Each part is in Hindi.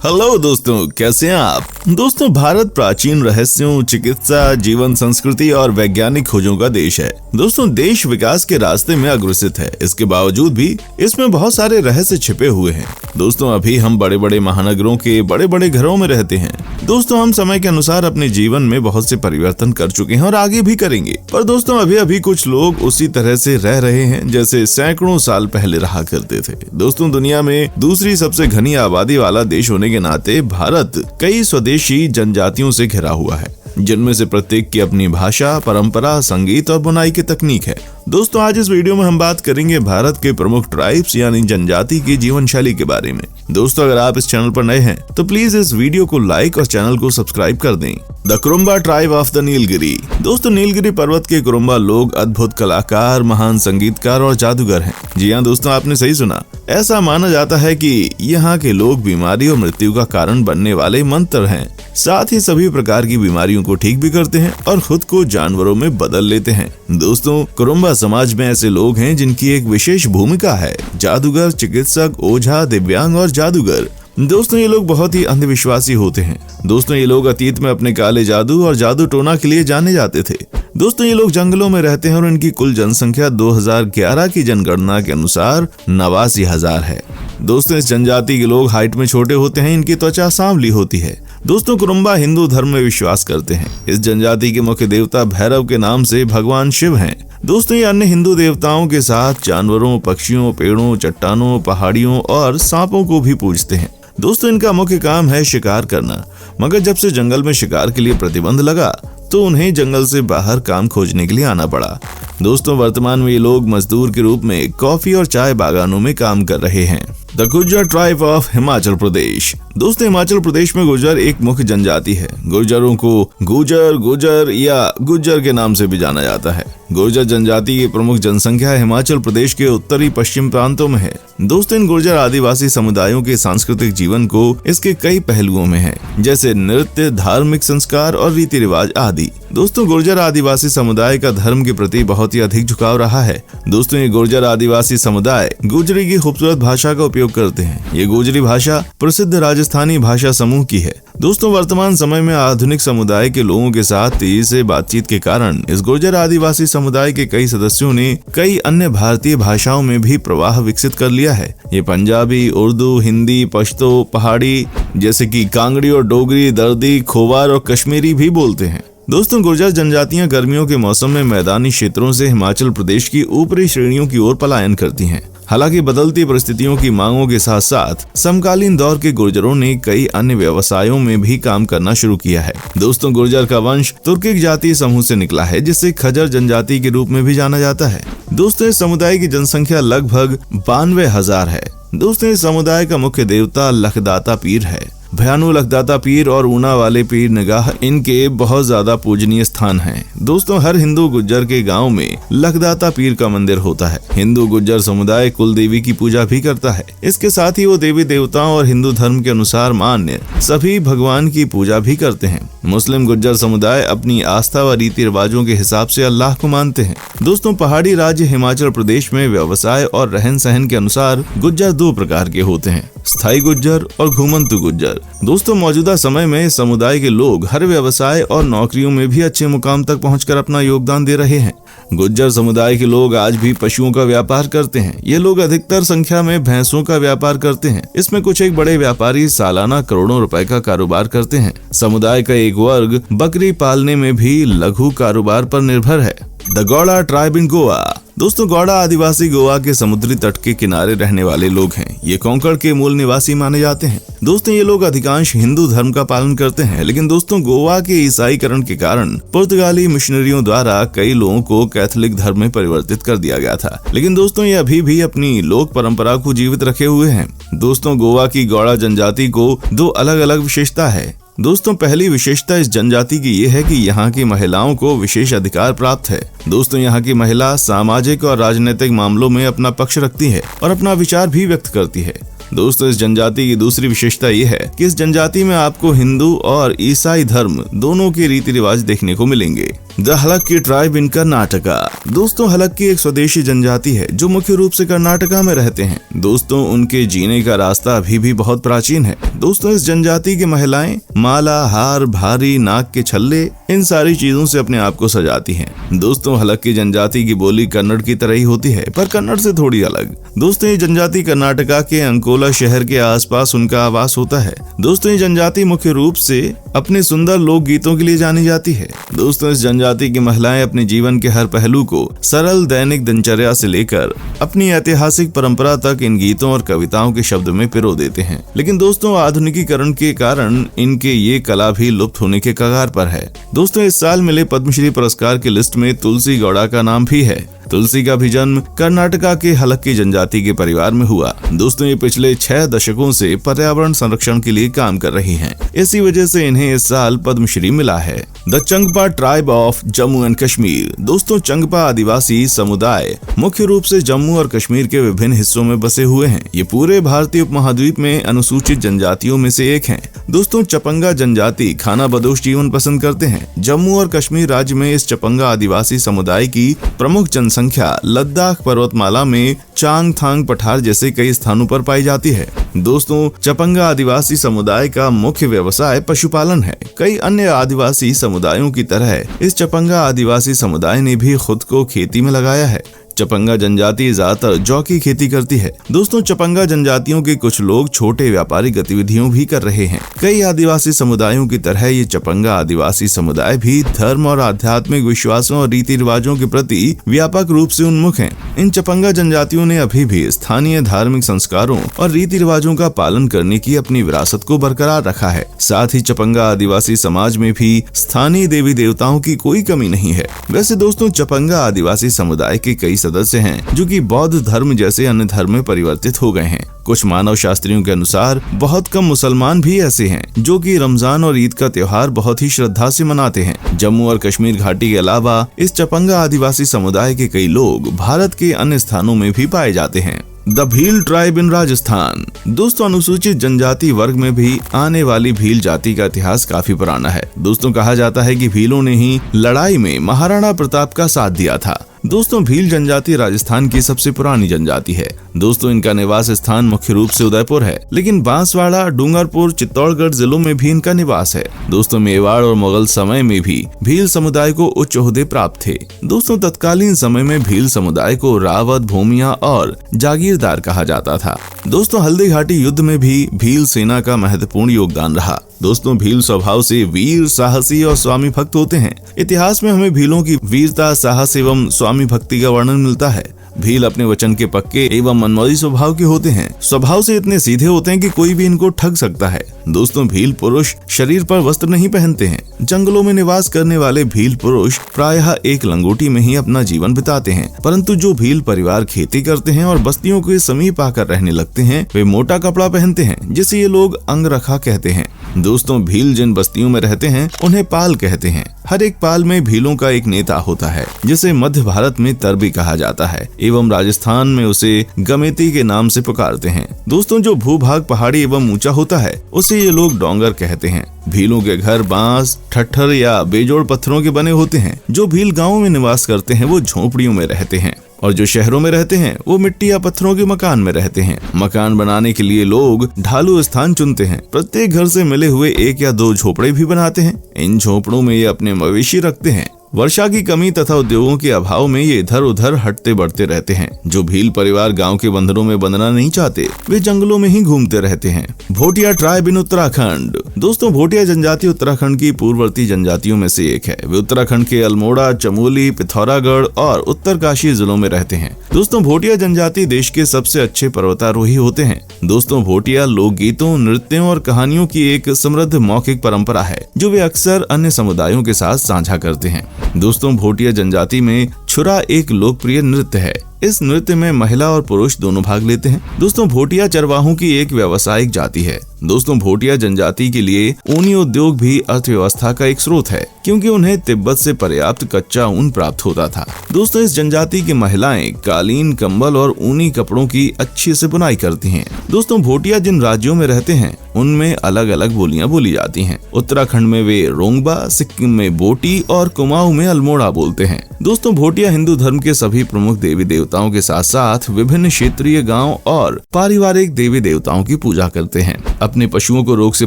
हेलो दोस्तों, कैसे हैं आप। दोस्तों, भारत प्राचीन रहस्यों, चिकित्सा, जीवन, संस्कृति और वैज्ञानिक खोजों का देश है। दोस्तों, देश विकास के रास्ते में अग्रसर है। इसके बावजूद भी इसमें बहुत सारे रहस्य छिपे हुए हैं। दोस्तों, अभी हम बड़े बड़े महानगरों के बड़े बड़े घरों में रहते हैं। दोस्तों, हम समय के अनुसार अपने जीवन में बहुत से परिवर्तन कर चुके हैं और आगे भी करेंगे। पर दोस्तों, अभी कुछ लोग उसी तरह से रह रहे हैं जैसे सैकड़ों साल पहले रहा करते थे। दोस्तों, दुनिया में दूसरी सबसे घनी आबादी वाला देश होने के नाते भारत कई स्वदेशी जनजातियों से घिरा हुआ है, जिनमें से प्रत्येक की अपनी भाषा, परंपरा, संगीत और बुनाई की तकनीक है। दोस्तों, आज इस वीडियो में हम बात करेंगे भारत के प्रमुख ट्राइब्स यानी जनजाति की जीवन शैली के बारे में। दोस्तों, अगर आप इस चैनल पर नए हैं तो प्लीज इस वीडियो को लाइक और चैनल को सब्सक्राइब कर दें। The Kurumba tribe of the Nilgiri. दोस्तों, नीलगिरी पर्वत के कुरुम्बा लोग अद्भुत कलाकार, महान संगीतकार और जादूगर हैं। जी हाँ दोस्तों, आपने सही सुना। ऐसा माना जाता है कि यहाँ के लोग बीमारी और मृत्यु का कारण बनने वाले मंत्र हैं। साथ ही सभी प्रकार की बीमारियों को ठीक भी करते हैं और खुद को जानवरों में बदल लेते हैं। दोस्तों, कुरुम्बा समाज में ऐसे लोग हैं जिनकी एक विशेष भूमिका है। जादूगर, चिकित्सक, ओझा, दिव्यांग और जादूगर। दोस्तों, ये लोग बहुत ही अंधविश्वासी होते हैं। दोस्तों, ये लोग अतीत में अपने काले जादू और जादू टोना के लिए जाने जाते थे। दोस्तों, ये लोग जंगलों में रहते हैं और इनकी कुल जनसंख्या 2011 की जनगणना के अनुसार 89,000 है। दोस्तों, इस जनजाति के लोग हाइट में छोटे होते हैं। इनकी त्वचा सांवली होती है। दोस्तों, कुरुम्बा हिंदू धर्म में विश्वास करते हैं। इस जनजाति के मुख्य देवता भैरव के नाम से भगवान शिव हैं। दोस्तों, ये अन्य हिंदू देवताओं के साथ जानवरों, पक्षियों, पेड़ों, चट्टानों, पहाड़ियों और सांपों को भी पूजते हैं। दोस्तों, इनका मुख्य काम है शिकार करना, मगर जब से जंगल में शिकार के लिए प्रतिबंध लगा तो उन्हें जंगल से बाहर काम खोजने के लिए आना पड़ा। दोस्तों, वर्तमान में ये लोग मजदूर के रूप में कॉफी और चाय बागानों में काम कर रहे हैं। The Gurjar tribe of Himachal Pradesh. दोस्तों, हिमाचल प्रदेश में गुर्जर एक मुख्य जनजाति है। गुर्जरों को गुर्जर या गुज्जर के नाम से भी जाना जाता है। गुर्जर जनजाति की प्रमुख जनसंख्या हिमाचल प्रदेश के उत्तरी पश्चिम प्रांतों में है। दोस्तों, इन गुर्जर आदिवासी समुदायों के सांस्कृतिक जीवन को इसके कई पहलुओं में है, जैसे नृत्य, धार्मिक संस्कार और रीति रिवाज आदि। दोस्तों, गुर्जर आदिवासी समुदाय का धर्म के प्रति बहुत ही अधिक झुकाव रहा है। दोस्तों, ये गुर्जर आदिवासी समुदाय गुजरी की खूबसूरत भाषा का उपयोग करते हैं। ये गुजरी भाषा प्रसिद्ध राजस्थानी भाषा समूह की है। दोस्तों, वर्तमान समय में आधुनिक समुदाय के लोगों के साथ तेजी से बातचीत के कारण इस गुर्जर आदिवासी समुदाय के कई सदस्यों ने कई अन्य भारतीय भाषाओं में भी प्रवाह विकसित कर लिया है। ये पंजाबी, उर्दू, हिंदी, पश्तो, पहाड़ी जैसे कि कांगड़ी और डोगरी, दर्दी, खोवार और कश्मीरी भी बोलते हैं। दोस्तों, गुर्जर जनजातियां गर्मियों के मौसम में मैदानी क्षेत्रों से हिमाचल प्रदेश की ऊपरी श्रेणियों की ओर पलायन करती हैं। हालांकि बदलती परिस्थितियों की मांगों के साथ साथ समकालीन दौर के गुर्जरों ने कई अन्य व्यवसायों में भी काम करना शुरू किया है। दोस्तों, गुर्जर का वंश तुर्किक जातीय समूह से निकला है, जिसे खजर जनजाति के रूप में भी जाना जाता है। दोस्तों, इस समुदाय की जनसंख्या लगभग 92,000 है। दोस्तों, इस समुदाय का मुख्य देवता लखदाता पीर है। भयानु लखदाता पीर और ऊना वाले पीर निगाह इनके बहुत ज्यादा पूजनीय स्थान हैं। दोस्तों, हर हिंदू गुज्जर के गांव में लखदाता पीर का मंदिर होता है। हिंदू गुज्जर समुदाय कुल देवी की पूजा भी करता है। इसके साथ ही वो देवी देवताओं और हिंदू धर्म के अनुसार मान्य सभी भगवान की पूजा भी करते हैं। मुस्लिम गुज्जर समुदाय अपनी आस्था व रीति रिवाजों के हिसाब से अल्लाह को मानते हैं। दोस्तों, पहाड़ी राज्य हिमाचल प्रदेश में व्यवसाय और रहन सहन के अनुसार गुज्जर दो प्रकार के होते हैं, स्थायी गुज्जर और घुमंतु गुज्जर। दोस्तों, मौजूदा समय में समुदाय के लोग हर व्यवसाय और नौकरियों में भी अच्छे मुकाम तक पहुंचकर अपना योगदान दे रहे हैं। गुज्जर समुदाय के लोग आज भी पशुओं का व्यापार करते हैं। ये लोग अधिकतर संख्या में भैंसों का व्यापार करते हैं। इसमें कुछ एक बड़े व्यापारी सालाना करोड़ों रुपए का कारोबार करते हैं। समुदाय का एक वर्ग बकरी पालने में भी लघु कारोबार पर निर्भर है। The Gowda tribe in Goa. दोस्तों, गौड़ा आदिवासी गोवा के समुद्री तट के किनारे रहने वाले लोग हैं। ये कोंकण के मूल निवासी माने जाते हैं। दोस्तों, ये लोग अधिकांश हिंदू धर्म का पालन करते हैं, लेकिन दोस्तों, गोवा के ईसाईकरण के कारण पुर्तगाली मिशनरियों द्वारा कई लोगों को कैथोलिक धर्म में परिवर्तित कर दिया गया था। लेकिन दोस्तों, ये अभी भी अपनी लोक परंपरा को जीवित रखे हुए हैं। दोस्तों, गोवा की गौड़ा जनजाति को दो अलग अलग विशेषता है। दोस्तों, पहली विशेषता इस जनजाति की ये है कि यहाँ की महिलाओं को विशेष अधिकार प्राप्त है। दोस्तों, यहाँ की महिला सामाजिक और राजनीतिक मामलों में अपना पक्ष रखती है और अपना विचार भी व्यक्त करती है। दोस्तों इस जनजाति की दूसरी विशेषता ये है कि इस जनजाति में आपको हिंदू और ईसाई धर्म दोनों के रीति रिवाज देखने को मिलेंगे। The Halakki tribe in Karnataka. दोस्तों हलक्की एक स्वदेशी जनजाति है जो मुख्य रूप से कर्नाटका में रहते हैं। दोस्तों उनके जीने का रास्ता अभी भी बहुत प्राचीन है। दोस्तों इस जनजाति की महिलाएं माला, हार, भारी, नाक के छल्ले, इन सारी चीजों से अपने आप को सजाती हैं। दोस्तों हलक्की जनजाति की बोली कन्नड़ की तरह ही होती है, पर कन्नड़ से थोड़ी अलग। दोस्तों ये जनजाति कर्नाटका के अंकोला शहर के आसपास उनका आवास होता है। दोस्तों ये जनजाति मुख्य रूप से अपने सुंदर लोक गीतों के लिए जानी जाती है। दोस्तों इस जनजाति की महिलाएं अपने जीवन के हर पहलू को सरल दैनिक दिनचर्या से लेकर अपनी ऐतिहासिक परंपरा तक इन गीतों और कविताओं के शब्द में पिरो देते हैं। लेकिन दोस्तों आधुनिकीकरण के कारण इनके ये कला भी लुप्त होने के कगार पर है। दोस्तों इस साल मिले पद्मश्री पुरस्कार की लिस्ट में तुलसी गौड़ा का नाम भी है। तुलसी का भी जन्म कर्नाटका के हलक्की जनजाति के परिवार में हुआ। दोस्तों ये पिछले 6 दशकों से पर्यावरण संरक्षण के लिए काम कर रही हैं। इसी वजह से इन्हें इस साल पद्मश्री मिला है। The Changpa tribe of Jammu and Kashmir. दोस्तों चंगपा आदिवासी समुदाय मुख्य रूप से जम्मू और कश्मीर के विभिन्न हिस्सों में बसे हुए हैं। ये पूरे भारतीय उपमहाद्वीप में अनुसूचित जनजातियों में से एक हैं। दोस्तों चपंगा जनजाति खाना बदोश जीवन पसंद करते हैं। जम्मू और कश्मीर राज्य में इस चपंगा आदिवासी समुदाय की प्रमुख जनसंख्या लद्दाख पर्वतमाला में चांगथांग पठार जैसे कई स्थानों पर पाई जाती है। दोस्तों चपंगा आदिवासी समुदाय का मुख्य व्यवसाय पशुपालन है। कई अन्य आदिवासी समुदायों की तरह इस चपंगा आदिवासी समुदाय ने भी खुद को खेती में लगाया है। चपंगा जनजाति ज्यादातर जौ की खेती करती है। दोस्तों चपंगा जनजातियों के कुछ लोग छोटे व्यापारिक गतिविधियों भी कर रहे हैं। कई आदिवासी समुदायों की तरह ये चपंगा आदिवासी समुदाय भी धर्म और आध्यात्मिक विश्वासों और रीति रिवाजों के प्रति व्यापक रूप से उन्मुख हैं। इन चपंगा जनजातियों ने अभी भी स्थानीय धार्मिक संस्कारों और रीति रिवाजों का पालन करने की अपनी विरासत को बरकरार रखा है। साथ ही चपंगा आदिवासी समाज में भी स्थानीय देवी देवताओं की कोई कमी नहीं है। वैसे दोस्तों चपंगा आदिवासी समुदाय के कई सदस्य हैं जो कि बौद्ध धर्म जैसे अन्य धर्म में परिवर्तित हो गए हैं। कुछ मानव शास्त्रियों के अनुसार बहुत कम मुसलमान भी ऐसे हैं जो कि रमजान और ईद का त्योहार बहुत ही श्रद्धा से मनाते हैं। जम्मू और कश्मीर घाटी के अलावा इस चपंगा आदिवासी समुदाय के कई लोग भारत के अन्य स्थानों में भी पाए जाते हैं। The Bhil tribe in Rajasthan. दोस्तों अनुसूचित जनजाति वर्ग में भी आने वाली भील जाति का इतिहास काफी पुराना है। दोस्तों कहा जाता है कि भीलों ने ही लड़ाई में महाराणा प्रताप का साथ दिया था। दोस्तों भील जनजाति राजस्थान की सबसे पुरानी जनजाति है। दोस्तों इनका निवास स्थान मुख्य रूप से उदयपुर है, लेकिन बांसवाड़ा, डूंगरपुर, चित्तौड़गढ़ जिलों में भी इनका निवास है। दोस्तों मेवाड़ और मुगल समय में भी भील समुदाय को उच्च ओहदे प्राप्त थे। दोस्तों तत्कालीन समय में भील समुदाय को रावत, भूमिया और जागीरदार कहा जाता था। दोस्तों हल्दी घाटी युद्ध में भी भील सेना का महत्वपूर्ण योगदान रहा। दोस्तों भील स्वभाव से वीर, साहसी और स्वामी भक्त होते हैं। इतिहास में हमें भीलों की वीरता, साहस एवं स्वामी भक्ति का वर्णन मिलता है। भील अपने वचन के पक्के एवं मनमौजी स्वभाव के होते हैं। स्वभाव से इतने सीधे होते हैं कि कोई भी इनको ठग सकता है। दोस्तों भील पुरुष शरीर पर वस्त्र नहीं पहनते हैं। जंगलों में निवास करने वाले भील पुरुष प्रायः एक लंगोटी में ही अपना जीवन बिताते हैं, परंतु जो भील परिवार खेती करते हैं और बस्तियों के समीप आकर रहने लगते हैं वे मोटा कपड़ा पहनते हैं, जिसे ये लोग अंगरखा कहते हैं। दोस्तों भील जिन बस्तियों में रहते हैं उन्हें पाल कहते हैं। हर एक पाल में भीलों का एक नेता होता है, जिसे मध्य भारत में तरबी कहा जाता है एवं राजस्थान में उसे गमेती के नाम से पुकारते हैं। दोस्तों जो भूभाग पहाड़ी एवं ऊंचा होता है उसे ये लोग डोंगर कहते हैं। भीलों के घर बांस, ठट्ठर या बेजोड़ पत्थरों के बने होते हैं। जो भील गाँव में निवास करते हैं वो झोपड़ियों में रहते हैं और जो शहरों में रहते हैं वो मिट्टी या पत्थरों के मकान में रहते हैं। मकान बनाने के लिए लोग ढालू स्थान चुनते हैं। प्रत्येक घर से मिले हुए 1 या 2 झोपड़े भी बनाते हैं। इन झोपड़ों में ये अपने मवेशी रखते हैं। वर्षा की कमी तथा उद्योगों के अभाव में ये इधर उधर हटते बढ़ते रहते हैं। जो भील परिवार गांव के बंदरों में बंधना नहीं चाहते वे जंगलों में ही घूमते रहते हैं। Bhotia tribe in Uttarakhand. दोस्तों भोटिया जनजाति उत्तराखंड की पूर्ववर्ती जनजातियों में से एक है। वे उत्तराखंड के अल्मोड़ा, चमोली, पिथौरागढ़ और उत्तरकाशी जिलों में रहते हैं। दोस्तों भोटिया जनजाति देश के सबसे अच्छे पर्वतारोही होते हैं। दोस्तों भोटिया लोकगीतों, नृत्यों और कहानियों की एक समृद्ध मौखिक परंपरा है जो वे अक्सर अन्य समुदायों के साथ साझा करते हैं। दोस्तों भोटिया जनजाति में छुरा एक लोकप्रिय नृत्य है। इस नृत्य में महिला और पुरुष दोनों भाग लेते हैं। दोस्तों भोटिया चरवाहों की एक व्यावसायिक जाति है। दोस्तों भोटिया जनजाति के लिए ऊनी उद्योग भी अर्थव्यवस्था का एक स्रोत है, क्योंकि उन्हें तिब्बत से पर्याप्त कच्चा ऊन प्राप्त होता था। दोस्तों इस जनजाति की महिलाएं कालीन, कंबल और ऊनी कपड़ों की अच्छी से बुनाई करती हैं। दोस्तों भोटिया जिन राज्यों में रहते हैं उनमें अलग अलग बोलियां बोली जाती हैं। उत्तराखंड में वे रोंगबा, सिक्किम में बोटी और कुमाऊं में अल्मोड़ा बोलते हैं। दोस्तों भोटिया हिंदू धर्म के सभी प्रमुख देवी देवताओं के साथ साथ विभिन्न क्षेत्रीय गांव और पारिवारिक देवी देवताओं की पूजा करते हैं। अपने पशुओं को रोग से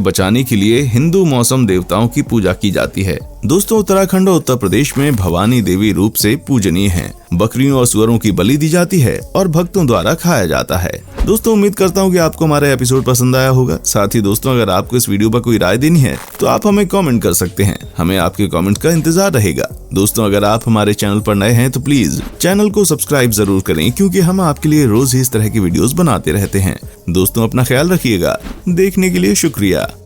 बचाने के लिए हिंदू मौसम देवताओं की पूजा की जाती है। दोस्तों उत्तराखंड और उत्तर प्रदेश में भवानी देवी रूप से पूजनीय हैं। बकरियों और सुअरों की बलि दी जाती है और भक्तों द्वारा खाया जाता है। दोस्तों उम्मीद करता हूँ कि आपको हमारा एपिसोड पसंद आया होगा। साथ ही दोस्तों अगर आपको इस वीडियो पर कोई राय देनी है तो आप हमें कमेंट कर सकते हैं। हमें आपके कमेंट का इंतजार रहेगा। दोस्तों अगर आप हमारे चैनल पर नए हैं तो प्लीज चैनल को सब्सक्राइब जरूर करें, क्योंकि हम आपके लिए रोज ही इस तरह की वीडियोस बनाते रहते हैं। दोस्तों अपना ख्याल रखिएगा। देखने के लिए शुक्रिया।